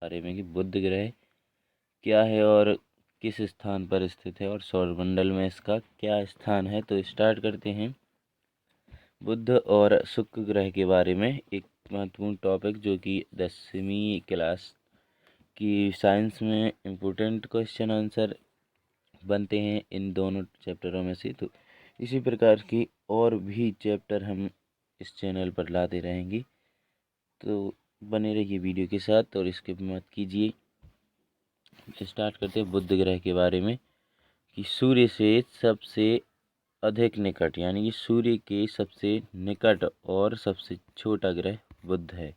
बारे में कि बुध ग्रह क्या है और किस स्थान पर स्थित है और सौरमंडल में इसका क्या स्थान है। तो स्टार्ट करते हैं बुध और शुक्र ग्रह के बारे में। एक महत्वपूर्ण टॉपिक जो कि 10वीं क्लास की साइंस में इम्पोर्टेंट क्वेश्चन आंसर बनते हैं इन दोनों चैप्टरों में से। तो इसी प्रकार की और भी चैप्टर हम इस चैनल पर लाते रहेंगे, तो बने रहिए वीडियो के साथ और स्किप मत कीजिए। स्टार्ट करते हैं बुध ग्रह के बारे में कि सूर्य से सबसे अधिक निकट यानी कि सूर्य के सबसे निकट और सबसे छोटा ग्रह बुध है।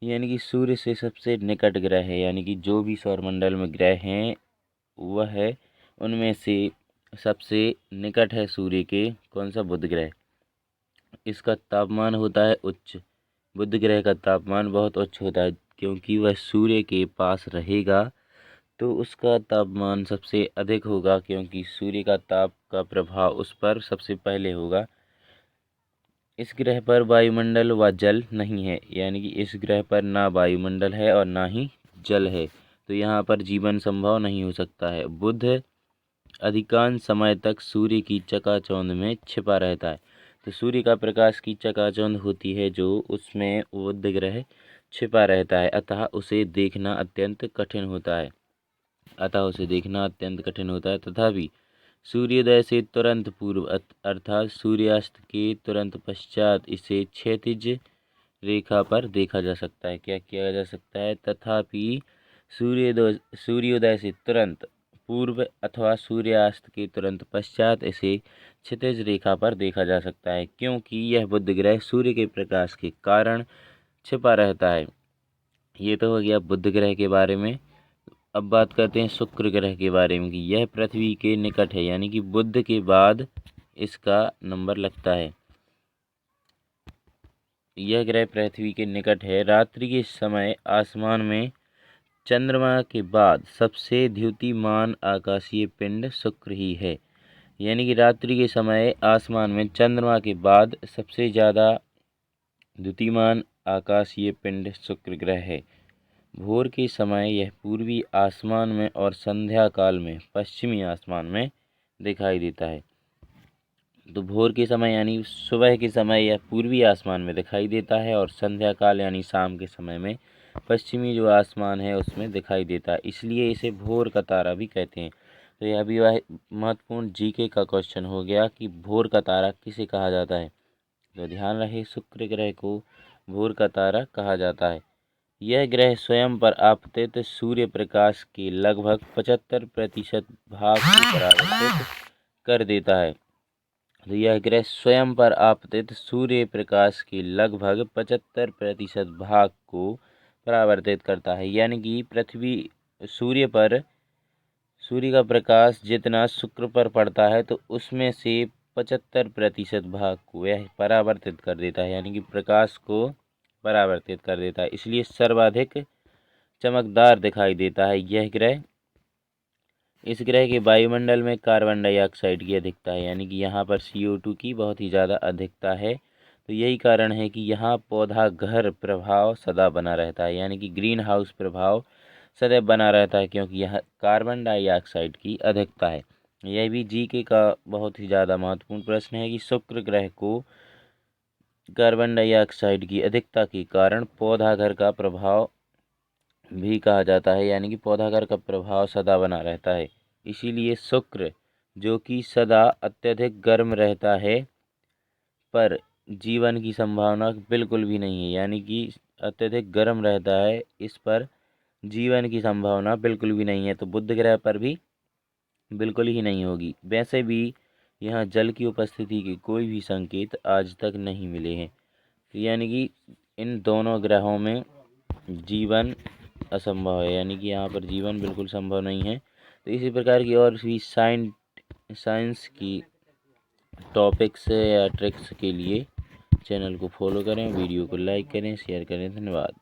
यानी कि सूर्य से सबसे निकट ग्रह है, यानी कि जो भी सौरमंडल में ग्रह हैं वह है उनमें से सबसे निकट है सूर्य के कौन सा, बुध ग्रह। इसका तापमान होता है उच्च। बुध ग्रह का तापमान बहुत उच्च होता है क्योंकि वह सूर्य के पास रहेगा तो उसका तापमान सबसे अधिक होगा, क्योंकि सूर्य का ताप का प्रभाव उस पर सबसे पहले होगा। इस ग्रह पर वायुमंडल व जल नहीं है, यानी कि इस ग्रह पर ना वायुमंडल है और ना ही जल है, तो यहाँ पर जीवन संभव नहीं हो सकता है। बुध अधिकांश समय तक सूर्य की चकाचौंध में छिपा रहता है। तो सूर्य का प्रकाश की चकाचौंध होती है जो उसमें बुध ग्रह छिपा रहता है, अतः उसे देखना अत्यंत कठिन होता है। तथापि सूर्योदय से तुरंत पूर्व अर्थात सूर्यास्त के तुरंत पश्चात इसे क्षैतिज रेखा पर देखा जा सकता है। क्या किया जा सकता है? तथापि सूर्योदय से तुरंत पूर्व अथवा सूर्यास्त के तुरंत पश्चात इसे क्षैतिज रेखा पर देखा जा सकता है, क्योंकि यह बुध ग्रह सूर्य के प्रकाश के कारण छिपा रहता है। ये तो हो गया बुध ग्रह के बारे में। अब बात करते हैं शुक्र ग्रह के बारे में कि यह पृथ्वी के निकट है, यानी कि बुध के बाद इसका नंबर लगता है। यह ग्रह पृथ्वी के निकट है। रात्रि के समय आसमान में चंद्रमा के बाद सबसे द्युतिमान आकाशीय पिंड शुक्र ही है। यानी कि रात्रि के समय आसमान में चंद्रमा के बाद सबसे ज़्यादा द्युतिमान आकाशीय पिंड शुक्र ग्रह है। भोर के समय यह पूर्वी आसमान में और संध्या काल में पश्चिमी आसमान में दिखाई देता है। तो भोर के समय यानी सुबह के समय यह पूर्वी आसमान में दिखाई देता है और संध्या काल यानी शाम के समय में पश्चिमी जो आसमान है उसमें दिखाई देता है, इसलिए इसे भोर का तारा भी कहते हैं। तो यह भी वह महत्वपूर्ण जीके का क्वेश्चन हो गया कि भोर का तारा किसे कहा जाता है। तो ध्यान रहे शुक्र ग्रह को भोर का तारा कहा जाता है। यह ग्रह स्वयं पर आपतित सूर्य प्रकाश के लगभग 75% भाग को परावर्तित कर देता है। तो यह ग्रह स्वयं पर आपतित सूर्य प्रकाश के लगभग 75% भाग को परावर्तित करता है, यानी कि सूर्य का प्रकाश जितना शुक्र पर पड़ता है तो उसमें से 75% भाग को यह परावर्तित कर देता है, यानी कि प्रकाश को परावर्तित कर देता है, इसलिए सर्वाधिक चमकदार दिखाई देता है यह ग्रह। इस ग्रह के वायुमंडल में कार्बन डाइऑक्साइड की अधिकता है, यानी कि यहाँ पर CO2 की बहुत ही ज़्यादा अधिकता है। तो यही कारण है कि यहाँ पौधा घर प्रभाव सदा बना रहता है, यानी कि ग्रीन हाउस प्रभाव सदैव बना रहता है, क्योंकि यहाँ कार्बन डाइऑक्साइड की अधिकता है। यह भी जीके का बहुत ही ज़्यादा महत्वपूर्ण प्रश्न है कि शुक्र ग्रह को कार्बन डाइऑक्साइड की अधिकता के कारण पौधा घर का प्रभाव भी कहा जाता है, यानी कि पौधा घर का प्रभाव सदा बना रहता है। इसीलिए शुक्र जो कि सदा अत्यधिक गर्म रहता है पर जीवन की संभावना बिल्कुल भी नहीं है, यानी कि अत्यधिक गर्म रहता है, इस पर जीवन की संभावना बिल्कुल भी नहीं है। तो बुध ग्रह पर भी बिल्कुल ही नहीं होगी। वैसे भी यहाँ जल की उपस्थिति के कोई भी संकेत आज तक नहीं मिले हैं, तो यानी कि इन दोनों ग्रहों में जीवन असंभव है, यानी कि यहाँ पर जीवन बिल्कुल संभव नहीं है। तो इसी प्रकार की और भी साइंस की टॉपिक्स या ट्रिक्स के लिए चैनल को फॉलो करें, वीडियो को लाइक करें, शेयर करें। धन्यवाद।